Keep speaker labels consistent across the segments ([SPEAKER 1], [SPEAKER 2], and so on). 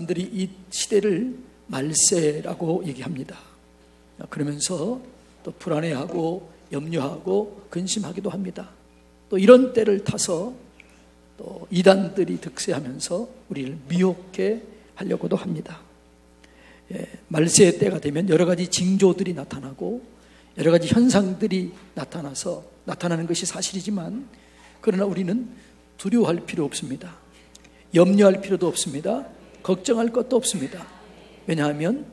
[SPEAKER 1] 사람들이 이 시대를 말세라고 얘기합니다. 그러면서 또 불안해하고 염려하고 근심하기도 합니다. 또 이런 때를 타서 또 이단들이 득세하면서 우리를 미혹해 하려고도 합니다. 말세의 때가 되면 여러 가지 징조들이 나타나고 여러 가지 현상들이 나타나는 것이 사실이지만, 그러나 우리는 두려워할 필요 없습니다. 염려할 필요도 없습니다. 걱정할 것도 없습니다. 왜냐하면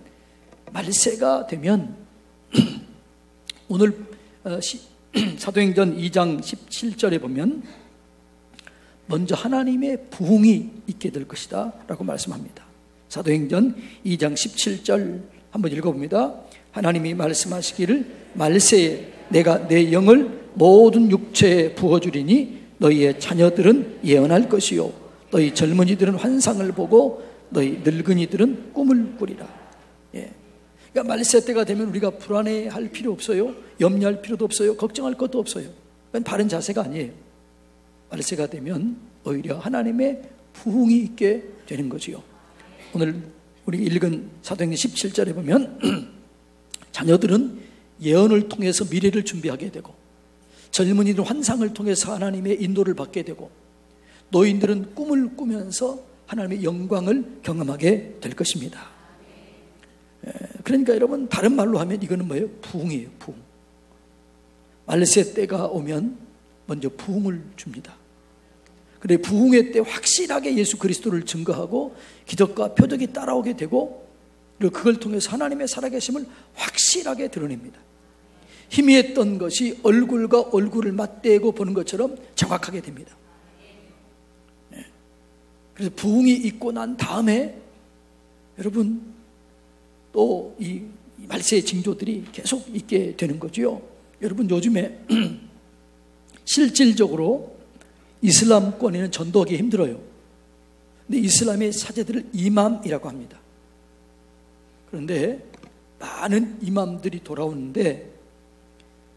[SPEAKER 1] 말세가 되면 오늘 사도행전 2장 17절에 보면 먼저 하나님의 부흥이 있게 될 것이다 라고 말씀합니다. 사도행전 2장 17절 한번 읽어봅니다. 하나님이 말씀하시기를 말세에 내가 내 영을 모든 육체에 부어주리니 너희의 자녀들은 예언할 것이요 너희 젊은이들은 환상을 보고 너희 늙은이들은 꿈을 꾸리라. 그러니까 말세 때가 되면 우리가 불안해할 필요 없어요. 염려할 필요도 없어요. 걱정할 것도 없어요. 그건 바른 자세가 아니에요. 말세가 되면 오히려 하나님의 부흥이 있게 되는 거지요. 오늘 우리 읽은 사도행전 17절에 보면 자녀들은 예언을 통해서 미래를 준비하게 되고, 젊은이들은 환상을 통해서 하나님의 인도를 받게 되고, 노인들은 꿈을 꾸면서 하나님의 영광을 경험하게 될 것입니다. 그러니까 여러분, 다른 말로 하면 이거는 뭐예요? 부흥이에요. 부흥. 말세 때가 오면 먼저 부흥을 줍니다. 그래, 부흥의 때 확실하게 예수 그리스도를 증거하고 기적과 표적이 따라오게 되고, 그리고 그걸 통해서 하나님의 살아계심을 확실하게 드러냅니다. 희미했던 것이 얼굴과 얼굴을 맞대고 보는 것처럼 정확하게 됩니다. 그래서 부흥이 있고 난 다음에 여러분 또 이 말세의 징조들이 계속 있게 되는 거죠. 여러분, 요즘에 실질적으로 이슬람권에는 전도하기 힘들어요. 근데 이슬람의 사제들을 이맘이라고 합니다. 그런데 많은 이맘들이 돌아오는데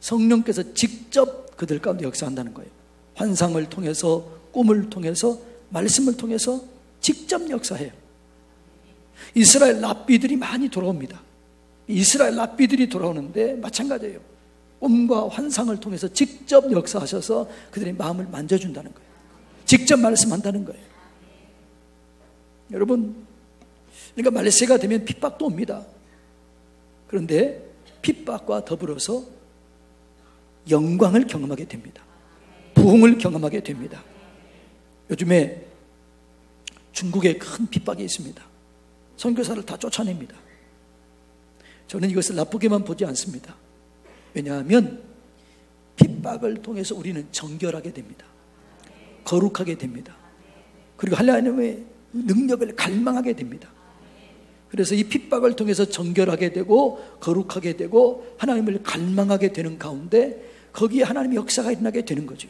[SPEAKER 1] 성령께서 직접 그들 가운데 역사한다는 거예요. 환상을 통해서, 꿈을 통해서, 말씀을 통해서 직접 역사해요. 이스라엘 랍비들이 많이 돌아옵니다. 이스라엘 랍비들이 돌아오는데 마찬가지예요. 꿈과 환상을 통해서 직접 역사하셔서 그들의 마음을 만져준다는 거예요. 직접 말씀한다는 거예요. 여러분, 그러니까 말세가 되면 핍박도 옵니다. 그런데 핍박과 더불어서 영광을 경험하게 됩니다. 부흥을 경험하게 됩니다. 요즘에 중국에 큰 핍박이 있습니다. 선교사를 다 쫓아냅니다. 저는 이것을 나쁘게만 보지 않습니다. 왜냐하면 핍박을 통해서 우리는 정결하게 됩니다. 거룩하게 됩니다. 그리고 하나님의 능력을 갈망하게 됩니다. 그래서 이 핍박을 통해서 정결하게 되고 거룩하게 되고 하나님을 갈망하게 되는 가운데 거기에 하나님의 역사가 일어나게 되는 거죠.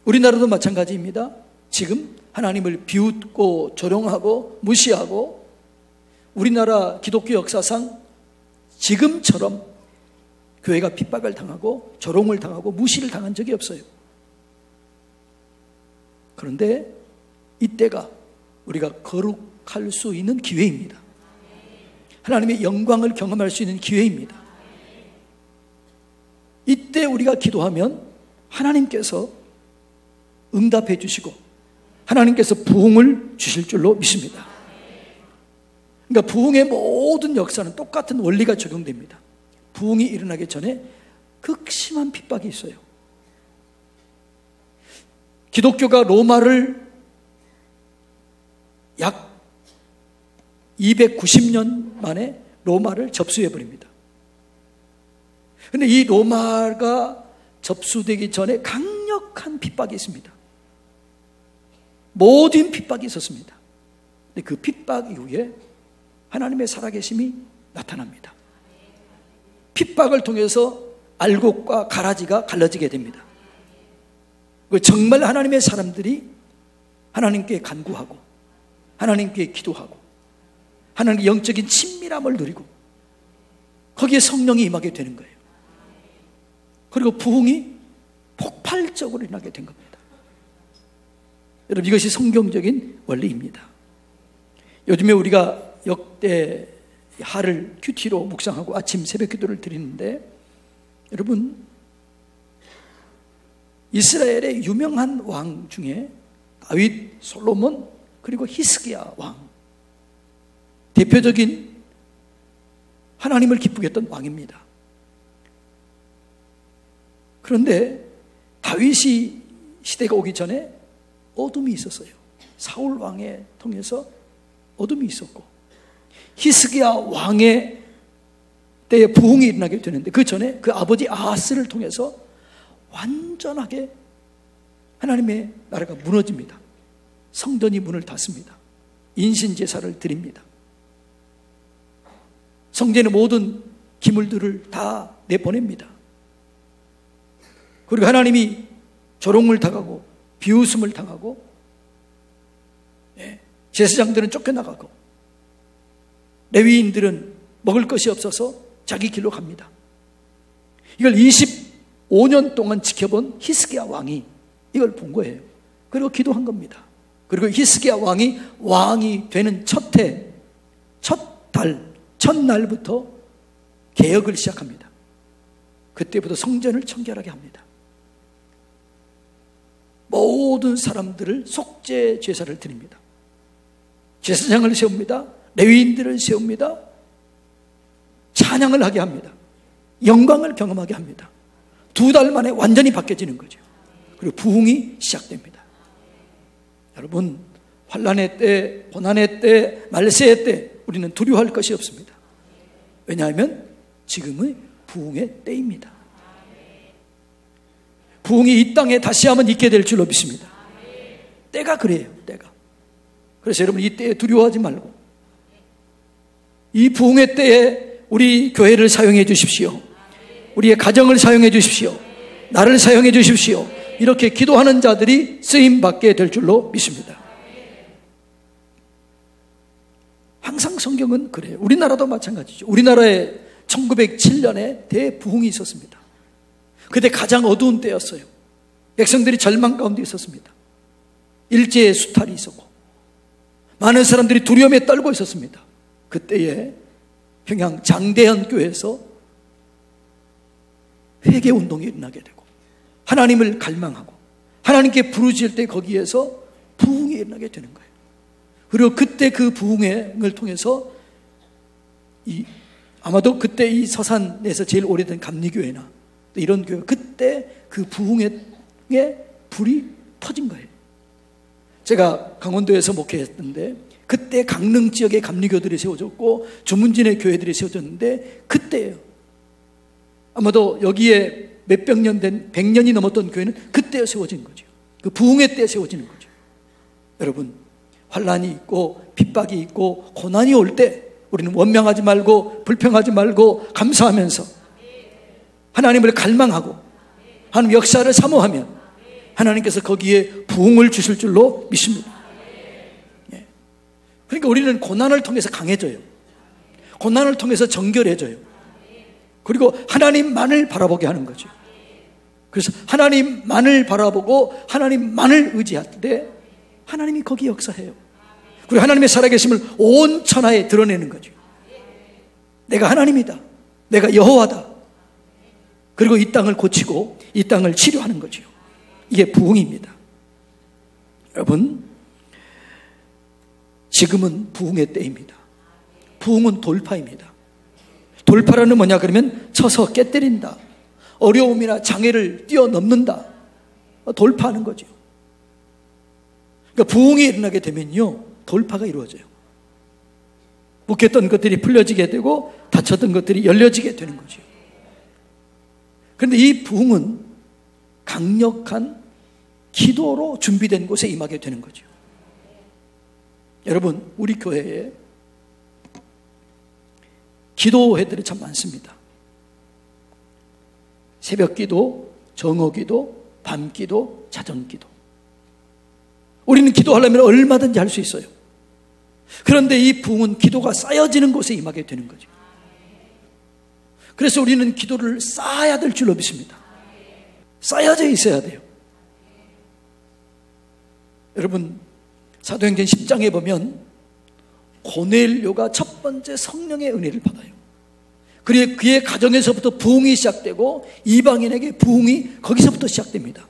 [SPEAKER 1] 우리나라도 마찬가지입니다. 지금 하나님을 비웃고 조롱하고 무시하고 우리나라 기독교 역사상 지금처럼 교회가 핍박을 당하고 조롱을 당하고 무시를 당한 적이 없어요. 그런데 이때가 우리가 거룩할 수 있는 기회입니다. 하나님의 영광을 경험할 수 있는 기회입니다. 이때 우리가 기도하면 하나님께서 응답해 주시고 하나님께서 부흥을 주실 줄로 믿습니다. 그러니까 부흥의 모든 역사는 똑같은 원리가 적용됩니다. 부흥이 일어나기 전에 극심한 핍박이 있어요. 기독교가 로마를 약 290년 만에 로마를 접수해버립니다. 그런데 이 로마가 접수되기 전에 강력한 핍박이 있습니다. 모든 핍박이 있었습니다. 근데 그 핍박 이후에 하나님의 살아계심이 나타납니다. 핍박을 통해서 알곡과 가라지가 갈라지게 됩니다. 정말 하나님의 사람들이 하나님께 간구하고 하나님께 기도하고 하나님의 영적인 친밀함을 누리고 거기에 성령이 임하게 되는 거예요. 그리고 부흥이 폭발적으로 일어나게 된 겁니다. 여러분, 이것이 성경적인 원리입니다. 요즘에 우리가 역대 하를 큐티로 묵상하고 아침 새벽 기도를 드리는데, 여러분, 이스라엘의 유명한 왕 중에 다윗, 솔로몬, 그리고 히스기야 왕, 대표적인 하나님을 기쁘게 했던 왕입니다. 그런데 다윗이 시대가 오기 전에 어둠이 있었어요. 사울 왕에 통해서 어둠이 있었고, 히스기야 왕의 때에 부흥이 일어나게 되는데, 그 전에 그 아버지 아하스를 통해서 완전하게 하나님의 나라가 무너집니다. 성전이 문을 닫습니다. 인신제사를 드립니다. 성전의 모든 기물들을 다 내보냅니다. 그리고 하나님이 조롱을 당하고 비웃음을 당하고, 제사장들은 쫓겨나가고, 레위인들은 먹을 것이 없어서 자기 길로 갑니다. 이걸 25년 동안 지켜본 히스기야 왕이 이걸 본 거예요. 그리고 기도한 겁니다. 그리고 히스기야 왕이 되는 첫 달, 첫날부터 개혁을 시작합니다. 그때부터 성전을 청결하게 합니다. 모든 사람들을 속죄 제사를 드립니다. 제사장을 세웁니다. 레위인들을 세웁니다. 찬양을 하게 합니다. 영광을 경험하게 합니다. 2달 만에 완전히 바뀌어지는 거죠. 그리고 부흥이 시작됩니다. 여러분, 환난의 때, 고난의 때, 말세의 때 우리는 두려워할 것이 없습니다. 왜냐하면 지금은 부흥의 때입니다. 부흥이 이 땅에 다시 한번 있게 될 줄로 믿습니다. 때가 그래요, 때가. 그래서 여러분, 이 때에 두려워하지 말고 이 부흥의 때에 우리 교회를 사용해 주십시오. 우리의 가정을 사용해 주십시오. 나를 사용해 주십시오. 이렇게 기도하는 자들이 쓰임받게 될 줄로 믿습니다. 항상 성경은 그래요. 우리나라도 마찬가지죠. 우리나라에 1907년에 대부흥이 있었습니다. 그때 가장 어두운 때였어요. 백성들이 절망 가운데 있었습니다. 일제의 수탈이 있었고 많은 사람들이 두려움에 떨고 있었습니다. 그때에 평양 장대현 교회에서 회개 운동이 일어나게 되고 하나님을 갈망하고 하나님께 부르짖을 때 거기에서 부흥이 일어나게 되는 거예요. 그리고 그때 그 부흥을 통해서 아마도 그때 이 서산에서 제일 오래된 감리교회나 이런 교회, 그때 그 부흥의 불이 터진 거예요. 제가 강원도에서 목회했는데 그때 강릉 지역에 감리교들이 세워졌고 주문진의 교회들이 세워졌는데 그때예요. 아마도 여기에 몇백 년 된 100년이 넘었던 교회는 그때 세워진 거죠. 그 부흥의 때 세워지는 거죠. 여러분, 환난이 있고 핍박이 있고 고난이 올 때 우리는 원망하지 말고 불평하지 말고 감사하면서 하나님을 갈망하고 하나님 역사를 사모하면 하나님께서 거기에 부흥을 주실 줄로 믿습니다. 그러니까 우리는 고난을 통해서 강해져요. 고난을 통해서 정결해져요. 그리고 하나님만을 바라보게 하는 거죠. 그래서 하나님만을 바라보고 하나님만을 의지할 때 하나님이 거기 역사해요. 그리고 하나님의 살아계심을 온 천하에 드러내는 거죠. 내가 하나님이다. 내가 여호와다. 그리고 이 땅을 고치고 이 땅을 치료하는 거죠. 이게 부흥입니다. 여러분, 지금은 부흥의 때입니다. 부흥은 돌파입니다. 돌파라는 뭐냐 그러면 쳐서 깨뜨린다. 어려움이나 장애를 뛰어넘는다. 돌파하는 거죠. 그러니까 부흥이 일어나게 되면요, 돌파가 이루어져요. 묶였던 것들이 풀려지게 되고 닫혔던 것들이 열려지게 되는 거죠. 그런데 이 부흥은 강력한 기도로 준비된 곳에 임하게 되는 거죠. 여러분, 우리 교회에 기도회들이 참 많습니다. 새벽 기도, 정오 기도, 밤 기도, 자정 기도. 우리는 기도하려면 얼마든지 할 수 있어요. 그런데 이 부흥은 기도가 쌓여지는 곳에 임하게 되는 거죠. 그래서 우리는 기도를 쌓아야 될 줄로 믿습니다. 쌓여져 있어야 돼요. 여러분, 사도행전 10장에 보면 고넬료가 첫 번째 성령의 은혜를 받아요. 그리고 그의 가정에서부터 부흥이 시작되고 이방인에게 부흥이 거기서부터 시작됩니다.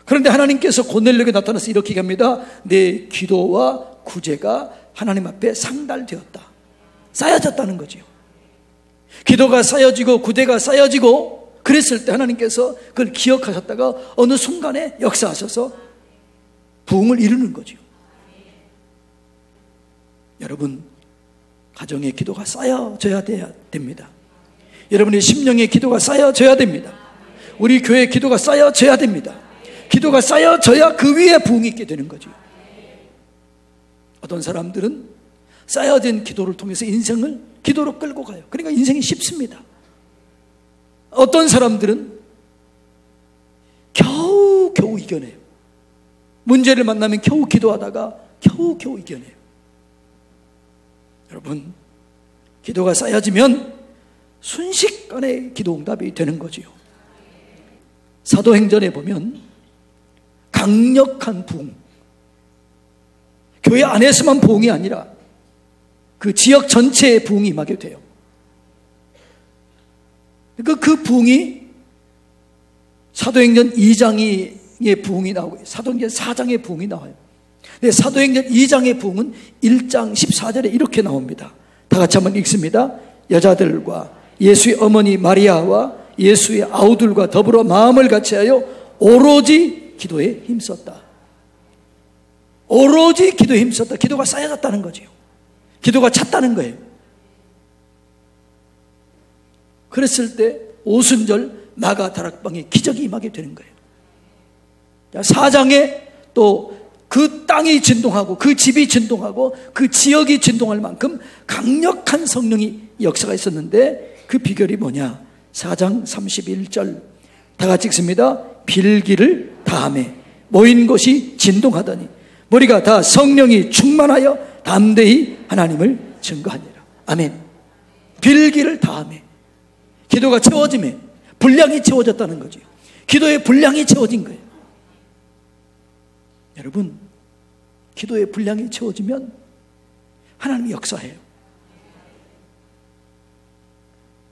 [SPEAKER 1] 그런데 하나님께서 고넬료에게 나타나서 이렇게 얘기합니다. 내 기도와 구제가 하나님 앞에 상달되었다. 쌓여졌다는 거죠. 기도가 쌓여지고 구제가 쌓여지고 그랬을 때 하나님께서 그걸 기억하셨다가 어느 순간에 역사하셔서 부흥을 이루는 거죠. 여러분, 가정의 기도가 쌓여져야 됩니다. 여러분의 심령의 기도가 쌓여져야 됩니다. 우리 교회의 기도가 쌓여져야 됩니다. 기도가 쌓여져야 그 위에 부흥이 있게 되는 거죠. 어떤 사람들은 쌓여진 기도를 통해서 인생을 기도로 끌고 가요. 그러니까 인생이 쉽습니다. 어떤 사람들은 겨우 이겨내요. 문제를 만나면 겨우 기도하다가 겨우 이겨내요. 여러분, 기도가 쌓여지면 순식간에 기도 응답이 되는 거지요. 사도행전에 보면 강력한 부흥, 교회 안에서만 부흥이 아니라 그 지역 전체에 부흥이 임하게 돼요. 그 부흥이 사도행전 2장의 부흥이 나오고 사도행전 4장의 부흥이 나와요. 근데 사도행전 2장의 부흥은 1장 14절에 이렇게 나옵니다. 다 같이 한번 읽습니다. 여자들과 예수의 어머니 마리아와 예수의 아우들과 더불어 마음을 같이하여 오로지 기도에 힘썼다. 오로지 기도에 힘썼다. 기도가 쌓여졌다는 거죠. 기도가 찼다는 거예요. 그랬을 때 오순절 마가다락방에 기적이 임하게 되는 거예요. 4장에 또 그 땅이 진동하고 그 집이 진동하고 그 지역이 진동할 만큼 강력한 성령이 역사가 있었는데 그 비결이 뭐냐? 4장 31절 다 같이 읽습니다. 빌기를 다하매 모인 곳이 진동하더니 머리가 다 성령이 충만하여 담대히 하나님을 증거하니라. 아멘. 빌기를 다하매 기도가 채워지매 분량이 채워졌다는 거죠. 기도의 분량이 채워진 거예요. 여러분, 기도의 분량이 채워지면 하나님이 역사해요.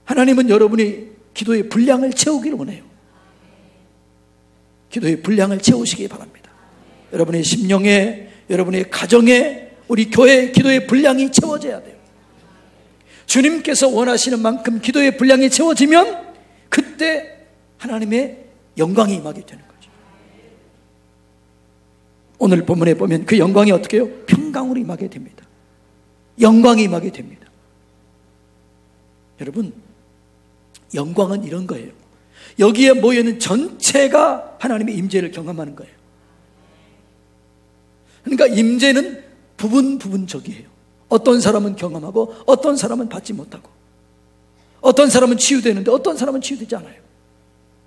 [SPEAKER 1] 하나님은 여러분이 기도의 분량을 채우기를 원해요. 기도의 분량을 채우시기 바랍니다. 여러분의 심령에, 여러분의 가정에, 우리 교회의 기도의 분량이 채워져야 돼요. 주님께서 원하시는 만큼 기도의 분량이 채워지면 그때 하나님의 영광이 임하게 되는 거죠. 오늘 본문에 보면 그 영광이 어떻게 해요? 평강으로 임하게 됩니다. 영광이 임하게 됩니다. 여러분, 영광은 이런 거예요. 여기에 모여있는 전체가 하나님의 임재를 경험하는 거예요. 그러니까 임재는 부분적이에요. 어떤 사람은 경험하고 어떤 사람은 받지 못하고 어떤 사람은 치유되는데 어떤 사람은 치유되지 않아요.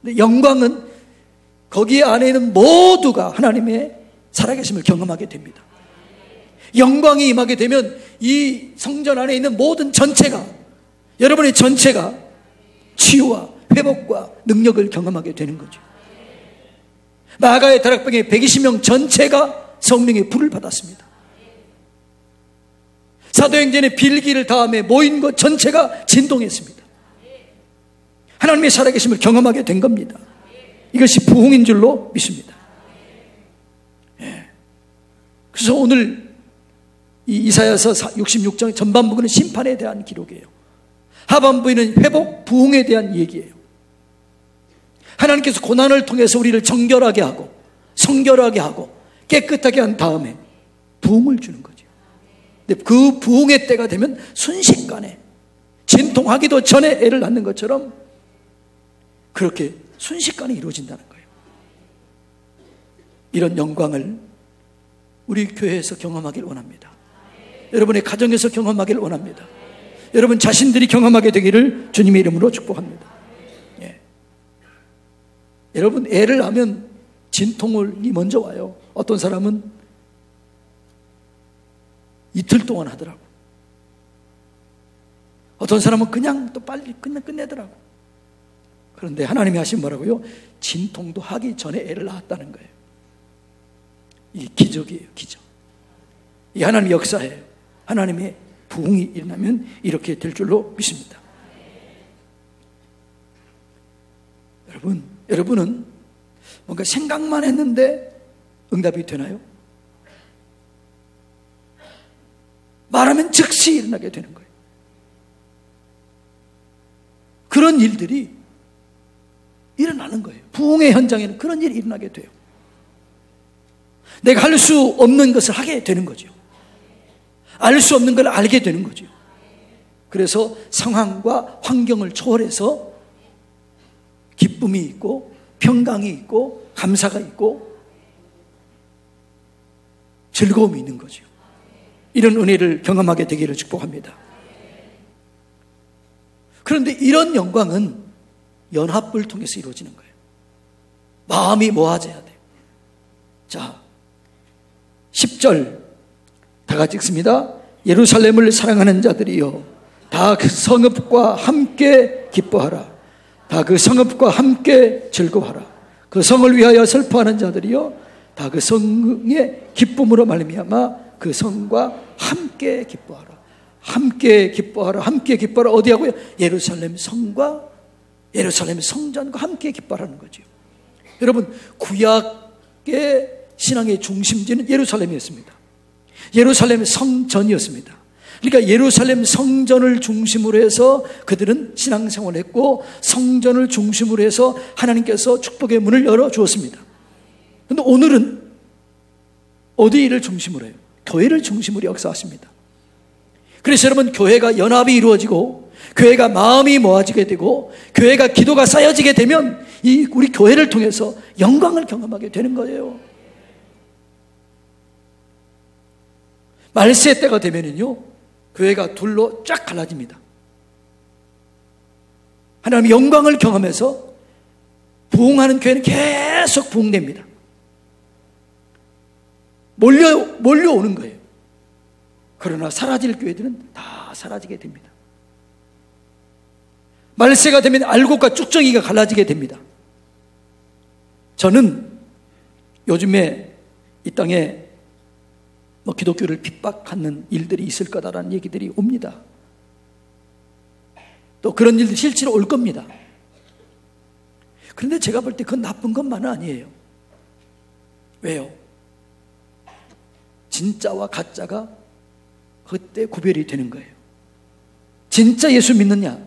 [SPEAKER 1] 근데 영광은 거기에 안에 있는 모두가 하나님의 살아계심을 경험하게 됩니다. 영광이 임하게 되면 이 성전 안에 있는 모든 전체가, 여러분의 전체가 치유와 회복과 능력을 경험하게 되는 거죠. 마가의 다락방의 120명 전체가 성령의 불을 받았습니다. 사도행전의 빌기를 다음에 모인 것 전체가 진동했습니다. 하나님의 살아계심을 경험하게 된 겁니다. 이것이 부흥인 줄로 믿습니다. 그래서 오늘 이 이사야서 66장 전반부는 심판에 대한 기록이에요. 하반부에는 회복, 부흥에 대한 얘기예요. 하나님께서 고난을 통해서 우리를 정결하게 하고 성결하게 하고 깨끗하게 한 다음에 부흥을 주는 거죠. 근데 그 부흥의 때가 되면 순식간에 진통하기도 전에 애를 낳는 것처럼 그렇게 순식간에 이루어진다는 거예요. 이런 영광을 우리 교회에서 경험하길 원합니다. 여러분의 가정에서 경험하길 원합니다. 여러분 자신들이 경험하게 되기를 주님의 이름으로 축복합니다. 예. 여러분 애를 낳으면 진통이 먼저 와요. 어떤 사람은 이틀 동안 하더라고. 어떤 사람은 그냥 또 빨리 끝내더라고. 그런데 하나님이 하신 뭐라고요? 진통도 하기 전에 애를 낳았다는 거예요. 이 기적이에요, 기적. 이 하나님의 역사예요. 하나님의 부흥이 일어나면 이렇게 될 줄로 믿습니다. 여러분은 뭔가 생각만 했는데 응답이 되나요? 말하면 즉시 일어나게 되는 거예요. 그런 일들이 일어나는 거예요. 부흥의 현장에는 그런 일이 일어나게 돼요. 내가 할 수 없는 것을 하게 되는 거죠. 알 수 없는 걸 알게 되는 거죠. 그래서 상황과 환경을 초월해서 기쁨이 있고 평강이 있고 감사가 있고 즐거움이 있는 거죠. 이런 은혜를 경험하게 되기를 축복합니다. 그런데 이런 영광은 연합을 통해서 이루어지는 거예요. 마음이 모아져야 돼요. 자, 10절 다 같이 읽습니다. 예루살렘을 사랑하는 자들이여 다 그 성읍과 함께 기뻐하라. 다 그 성읍과 함께 즐거워하라. 그 성을 위하여 슬퍼하는 자들이여 다 그 성의 기쁨으로 말미암아 그 성과 함께 기뻐하라. 함께 기뻐하라. 함께 기뻐하라. 어디하고요? 예루살렘 성과 예루살렘 성전과 함께 기뻐하라는 거죠. 여러분, 구약의 신앙의 중심지는 예루살렘이었습니다. 예루살렘 성전이었습니다. 그러니까 예루살렘 성전을 중심으로 해서 그들은 신앙생활을 했고 성전을 중심으로 해서 하나님께서 축복의 문을 열어주었습니다. 그런데 오늘은 어디를 중심으로 해요? 교회를 중심으로 역사하십니다. 그래서 여러분, 교회가 연합이 이루어지고 교회가 마음이 모아지게 되고 교회가 기도가 쌓여지게 되면 이 우리 교회를 통해서 영광을 경험하게 되는 거예요. 말세 때가 되면은요, 교회가 둘로 쫙 갈라집니다. 하나님의 영광을 경험해서 부흥하는 교회는 계속 부흥됩니다. 몰려오는 거예요. 그러나 사라질 교회들은 다 사라지게 됩니다. 말세가 되면 알곡과 쭉정이가 갈라지게 됩니다. 저는 요즘에 이 땅에 기독교를 핍박하는 일들이 있을 거다라는 얘기들이 옵니다. 또 그런 일들이 실제로 올 겁니다. 그런데 제가 볼 때 그건 나쁜 것만은 아니에요. 왜요? 진짜와 가짜가 그때 구별이 되는 거예요. 진짜 예수 믿느냐,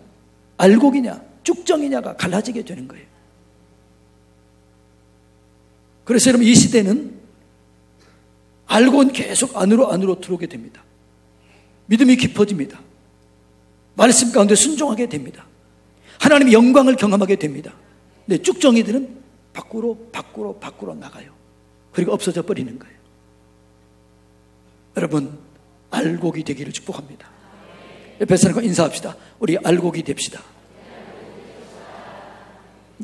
[SPEAKER 1] 알곡이냐, 쭉정이냐가 갈라지게 되는 거예요. 그래서 여러분, 이 시대는 알고는 계속 안으로 들어오게 됩니다. 믿음이 깊어집니다. 말씀 가운데 순종하게 됩니다. 하나님의 영광을 경험하게 됩니다. 근데 쭉정이들은 밖으로 나가요. 그리고 없어져 버리는 거예요. 여러분, 알곡이 되기를 축복합니다. 옆에 사람과 인사합시다. 우리 알곡이 됩시다.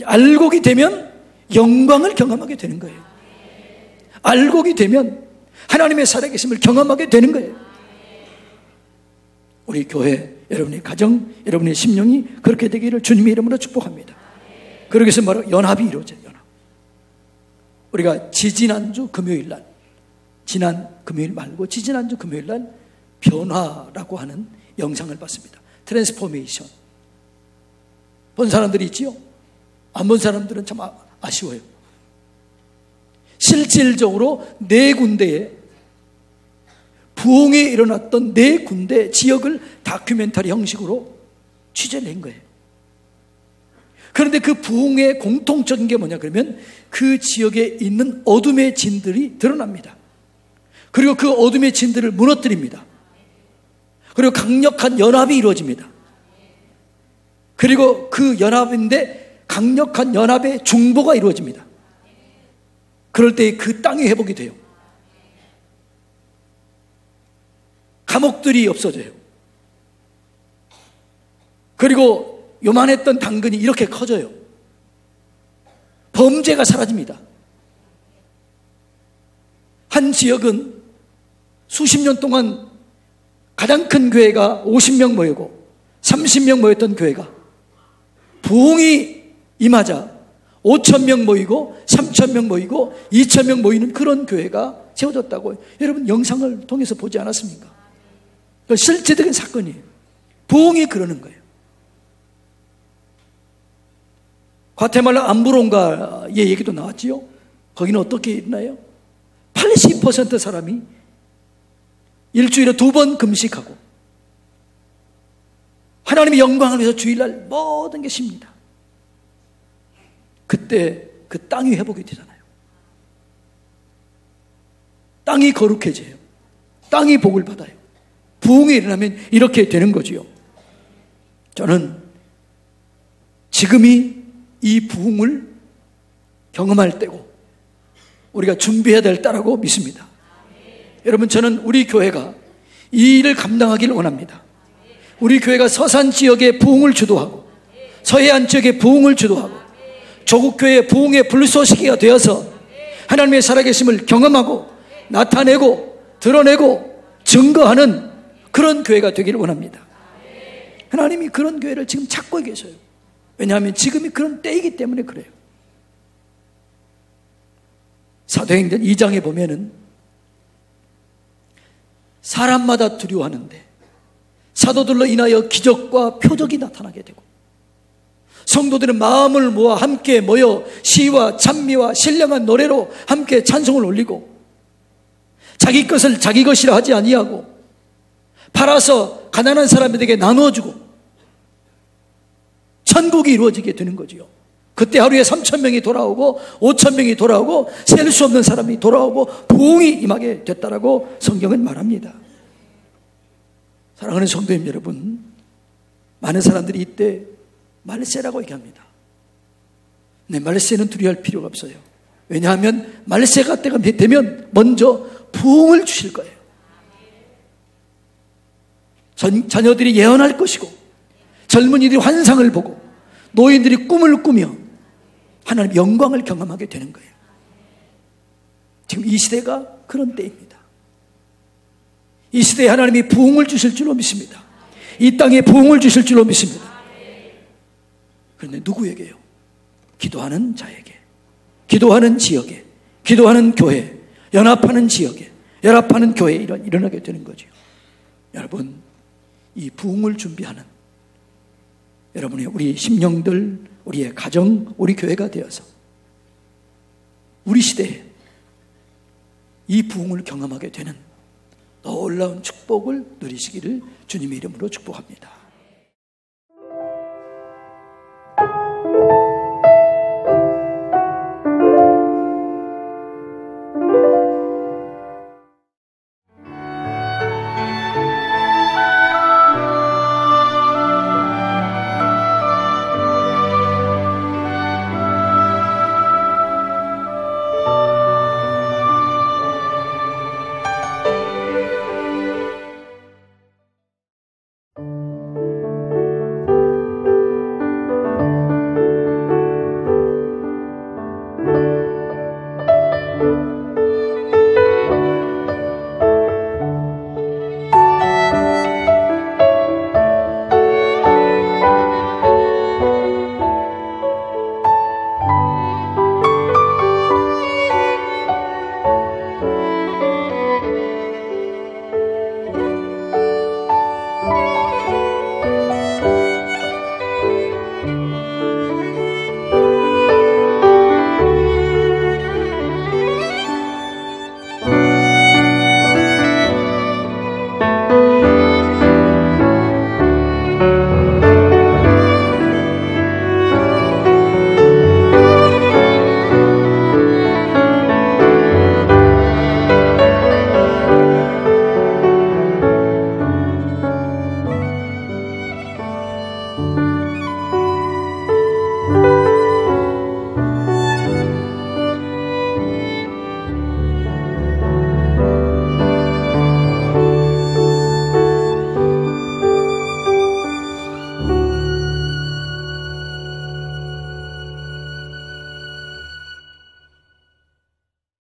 [SPEAKER 1] 알곡이 되면 영광을 경험하게 되는 거예요. 알곡이 되면 하나님의 살아계심을 경험하게 되는 거예요. 우리 교회, 여러분의 가정, 여러분의 심령이 그렇게 되기를 주님의 이름으로 축복합니다. 그러기 위해서 바로 연합이 이루어져요. 연합. 우리가 지지난주 금요일날, 지난 금요일 말고 지지난주 금요일날 변화라고 하는 영상을 봤습니다. 트랜스포메이션. 본 사람들이 있지요? 안 본 사람들은 참 아쉬워요. 실질적으로 4군데에 부흥이 일어났던 4군데 지역을 다큐멘터리 형식으로 취재를 한 거예요. 그런데 그 부흥의 공통적인 게 뭐냐 그러면 그 지역에 있는 어둠의 진들이 드러납니다. 그리고 그 어둠의 진들을 무너뜨립니다. 그리고 강력한 연합이 이루어집니다. 그리고 그 연합인데 강력한 연합의 중보가 이루어집니다. 그럴 때 그 땅이 회복이 돼요. 감옥들이 없어져요. 그리고 요만했던 당근이 이렇게 커져요. 범죄가 사라집니다. 한 지역은 수십 년 동안 가장 큰 교회가 50명 모이고 30명 모였던 교회가 부흥이 임하자 5,000명 모이고 3,000명 모이고 2,000명 모이는 그런 교회가 세워졌다고 여러분 영상을 통해서 보지 않았습니까? 실제적인 사건이에요. 부흥이 그러는 거예요. 과테말라 암브론가의 얘기도 나왔지요. 거기는 어떻게 일어나요? 80% 사람이 일주일에 2번 금식하고 하나님의 영광을 위해서 주일날 모든 게 쉽니다. 그때 그 땅이 회복이 되잖아요. 땅이 거룩해져요. 땅이 복을 받아요. 부흥이 일어나면 이렇게 되는 거지요. 저는 지금이 이 부흥을 경험할 때고 우리가 준비해야 될 때라고 믿습니다. 여러분, 저는 우리 교회가 이 일을 감당하기를 원합니다. 우리 교회가 서산 지역의 부흥을 주도하고 서해안 지역의 부흥을 주도하고 조국교회의 부흥의 불쏘시개가 되어서 하나님의 살아계심을 경험하고 나타내고 드러내고 증거하는 그런 교회가 되기를 원합니다. 하나님이 그런 교회를 지금 찾고 계셔요. 왜냐하면 지금이 그런 때이기 때문에 그래요. 사도행전 2장에 보면은 사람마다 두려워하는데 사도들로 인하여 기적과 표적이 나타나게 되고 성도들은 마음을 모아 함께 모여 시와 찬미와 신령한 노래로 함께 찬송을 올리고 자기 것을 자기 것이라 하지 아니하고 팔아서 가난한 사람들에게 나누어주고 천국이 이루어지게 되는 거지요. 그때 하루에 3,000명이 돌아오고 5,000명이 돌아오고 셀 수 없는 사람이 돌아오고 부흥이 임하게 됐다라고 성경은 말합니다. 사랑하는 성도님 여러분, 많은 사람들이 이때 말세라고 얘기합니다. 네, 말세는 두려워할 필요가 없어요. 왜냐하면 말세가 때가 되면 먼저 부흥을 주실 거예요. 자녀들이 예언할 것이고 젊은이들이 환상을 보고 노인들이 꿈을 꾸며 하나님의 영광을 경험하게 되는 거예요. 지금 이 시대가 그런 때입니다. 이 시대에 하나님이 부흥을 주실 줄로 믿습니다. 이 땅에 부흥을 주실 줄로 믿습니다. 그런데 누구에게요? 기도하는 자에게, 기도하는 지역에, 기도하는 교회, 연합하는 지역에, 연합하는 교회에 일어나게 되는 거죠. 여러분, 이 부흥을 준비하는 여러분의 우리 심령들, 우리의 가정, 우리 교회가 되어서 우리 시대에 이 부흥을 경험하게 되는 놀라운 축복을 누리시기를 주님의 이름으로 축복합니다.